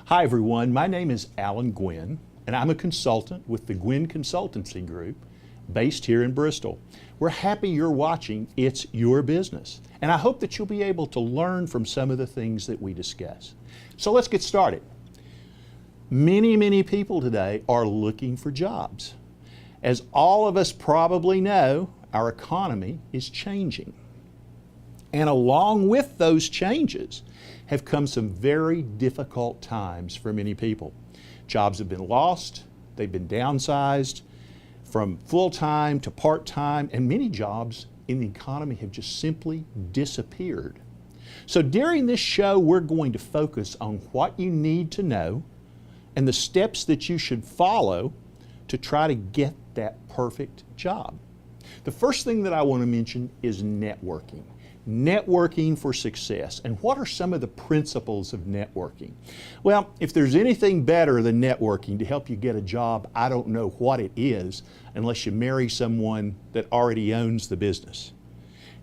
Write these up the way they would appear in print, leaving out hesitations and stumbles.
Hi everyone, my name is Alan Guinn, and I'm a consultant with the Guinn Consultancy Group based here in Bristol. We're happy you're watching It's Your Business, and I hope that you'll be able to learn from some of the things that we discuss. So let's get started. Many people today are looking for jobs. As all of us probably know, our economy is changing. And along with those changes have come some very difficult times for many people. Jobs have been lost, they've been downsized from full-time to part-time, and many jobs in the economy have just simply disappeared. So during this show, we're going to focus on what you need to know and the steps that you should follow to try to get that perfect job. The first thing that I want to mention is networking. Networking for success. And what are some of the principles of networking? Well, if there's anything better than networking to help you get a job, I don't know what it is unless you marry someone that already owns the business.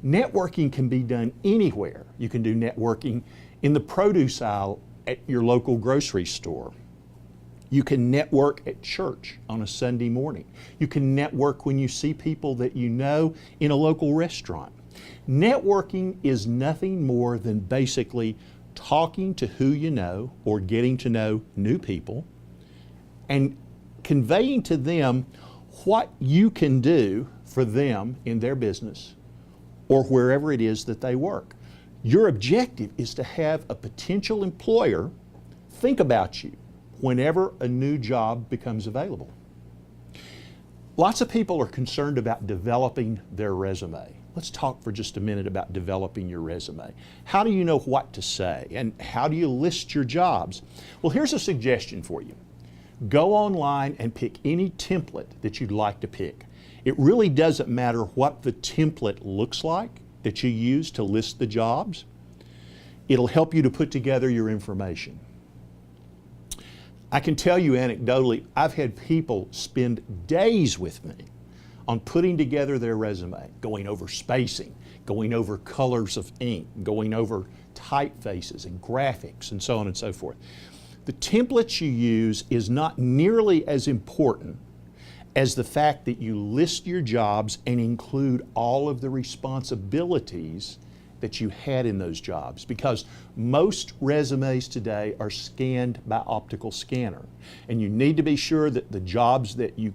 Networking can be done anywhere. You can do networking in the produce aisle at your local grocery store. You can network at church on a Sunday morning. You can network when you see people that you know in a local restaurant. Networking is nothing more than basically talking to who you know or getting to know new people and conveying to them what you can do for them in their business or wherever it is that they work. Your objective is to have a potential employer think about you whenever a new job becomes available. Lots of people are concerned about developing their resume. Let's talk for just a minute about developing your resume. How do you know what to say and how do you list your jobs? Well, here's a suggestion for you. Go online and pick any template that you'd like to pick. It really doesn't matter what the template looks like that you use to list the jobs. It'll help you to put together your information. I can tell you anecdotally, I've had people spend days with me on putting together their resume, going over spacing, going over colors of ink, going over typefaces and graphics and so on and so forth. The templates you use is not nearly as important as the fact that you list your jobs and include all of the responsibilities that you had in those jobs, because most resumes today are scanned by optical scanner, and you need to be sure that the jobs that you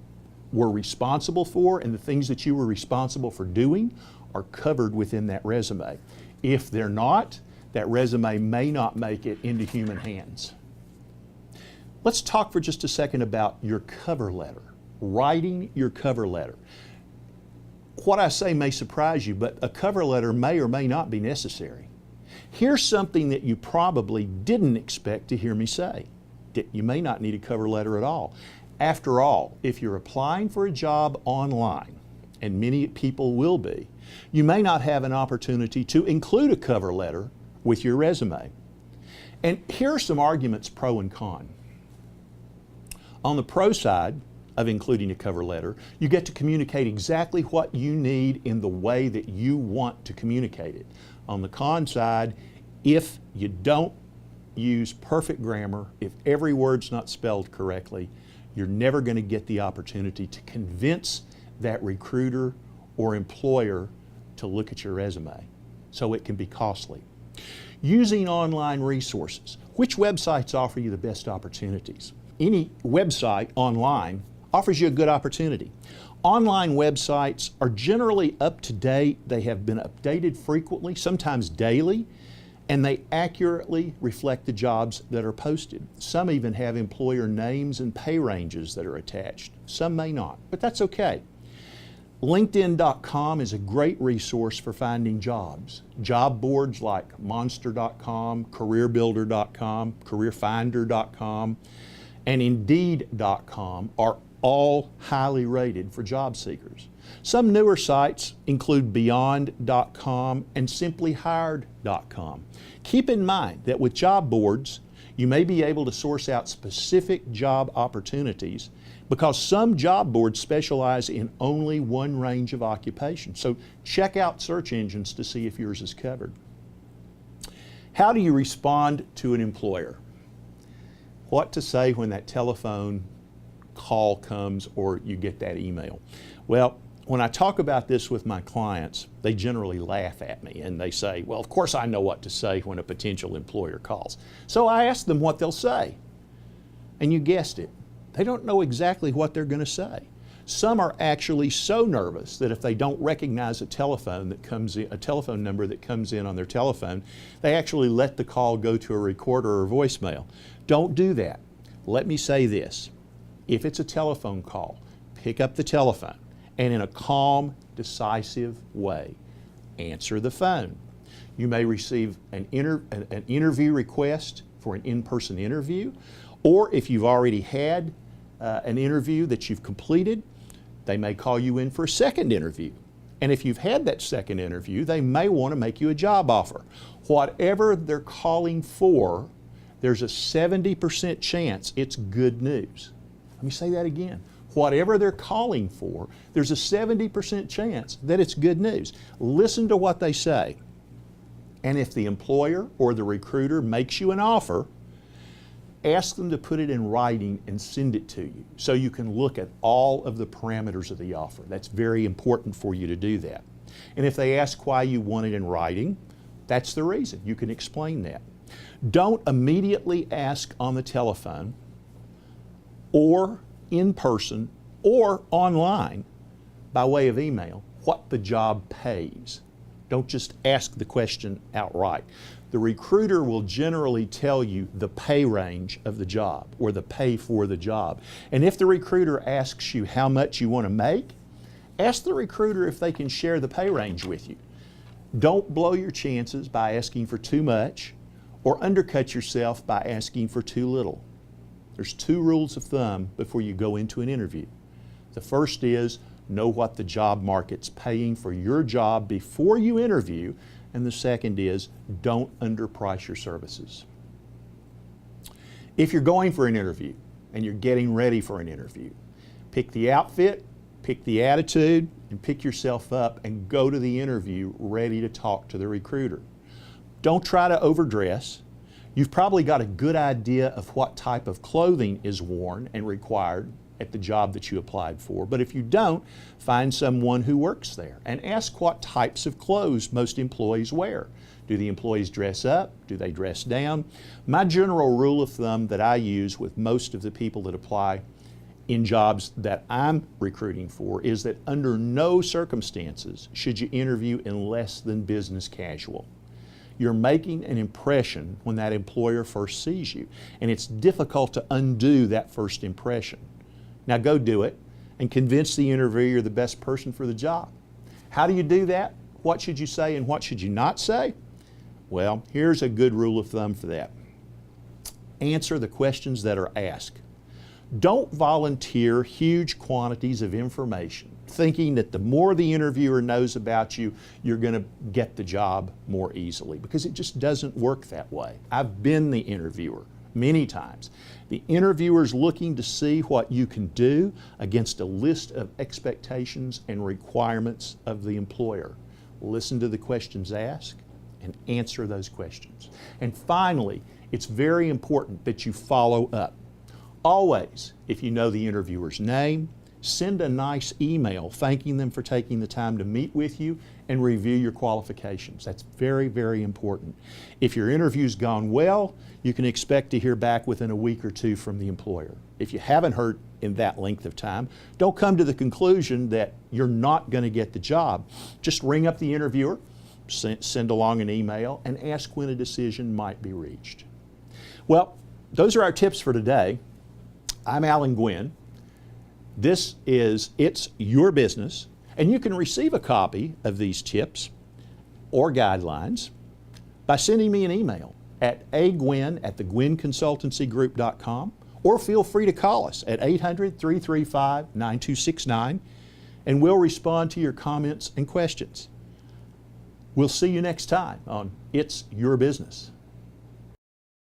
were responsible for and the things that you were responsible for doing are covered within that resume. If they're not, that resume may not make it into human hands. Let's talk for just a second about your cover letter, writing your cover letter. What I say may surprise you, but a cover letter may or may not be necessary. Here's something that you probably didn't expect to hear me say, that you may not need a cover letter at all. After all, if you're applying for a job online, and many people will be, you may not have an opportunity to include a cover letter with your resume. And here are some arguments pro and con. On the pro side of including a cover letter, you get to communicate exactly what you need in the way that you want to communicate it. On the con side, if you don't use perfect grammar, if every word's not spelled correctly, you're never going to get the opportunity to convince that recruiter or employer to look at your resume. So it can be costly. Using online resources. Which websites offer you the best opportunities? Any website online offers you a good opportunity. Online websites are generally up to date. They have been updated frequently, sometimes daily, and they accurately reflect the jobs that are posted. Some even have employer names and pay ranges that are attached. Some may not, but that's okay. LinkedIn.com is a great resource for finding jobs. Job boards like Monster.com, CareerBuilder.com, CareerFinder.com, and Indeed.com are all highly rated for job seekers. Some newer sites include Beyond.com and SimplyHired.com. Keep in mind that with job boards, you may be able to source out specific job opportunities because some job boards specialize in only one range of occupation. So check out search engines to see if yours is covered. How do you respond to an employer? What to say when that telephone call comes or you get that email? Well, when I talk about this with my clients, they generally laugh at me and they say, well, of course I know what to say when a potential employer calls. So I ask them what they'll say. And you guessed it, they don't know exactly what they're going to say. Some are actually so nervous that if they don't recognize a telephone number that comes in on their telephone, they actually let the call go to a recorder or voicemail. Don't do that. Let me say this. If it's a telephone call, pick up the telephone and in a calm, decisive way, answer the phone. You may receive an interview request for an in-person interview, or if you've already had an interview that you've completed, they may call you in for a second interview. And if you've had that second interview, they may want to make you a job offer. Whatever they're calling for, there's a 70% chance it's good news. Let me say that again. Whatever they're calling for, there's a 70% chance that it's good news. Listen to what they say. And if the employer or the recruiter makes you an offer, ask them to put it in writing and send it to you so you can look at all of the parameters of the offer. That's very important for you to do that. And if they ask why you want it in writing, that's the reason. You can explain that. Don't immediately ask on the telephone or in person or online by way of email what the job pays. Don't just ask the question outright. The recruiter will generally tell you the pay range of the job or the pay for the job. And if the recruiter asks you how much you want to make, ask the recruiter if they can share the pay range with you. Don't blow your chances by asking for too much or undercut yourself by asking for too little. There's two rules of thumb before you go into an interview. The first is know what the job market's paying for your job before you interview. And the second is, don't underprice your services. If you're going for an interview and you're getting ready for an interview, pick the outfit, pick the attitude, and pick yourself up and go to the interview ready to talk to the recruiter. Don't try to overdress. You've probably got a good idea of what type of clothing is worn and required at the job that you applied for. But if you don't, find someone who works there and ask what types of clothes most employees wear. Do the employees dress up? Do they dress down? My general rule of thumb that I use with most of the people that apply in jobs that I'm recruiting for is that under no circumstances should you interview in less than business casual. You're making an impression when that employer first sees you, and it's difficult to undo that first impression. Now go do it and convince the interviewer you're the best person for the job. How do you do that? What should you say and what should you not say? Well, here's a good rule of thumb for that. Answer the questions that are asked. Don't volunteer huge quantities of information, thinking that the more the interviewer knows about you, you're going to get the job more easily, because it just doesn't work that way. I've been the interviewer many times. The interviewer's looking to see what you can do against a list of expectations and requirements of the employer. Listen to the questions asked and answer those questions. And finally, it's very important that you follow up. Always, if you know the interviewer's name, send a nice email thanking them for taking the time to meet with you and review your qualifications. That's very, very important. If your interview's gone well, you can expect to hear back within a week or two from the employer. If you haven't heard in that length of time, don't come to the conclusion that you're not going to get the job. Just ring up the interviewer, send along an email, and ask when a decision might be reached. Well, those are our tips for today. I'm Alan Guinn. This is It's Your Business, and you can receive a copy of these tips or guidelines by sending me an email at aguinn@theguinnconsultancygroup.com, or feel free to call us at 800-335-9269, and we'll respond to your comments and questions. We'll see you next time on It's Your Business.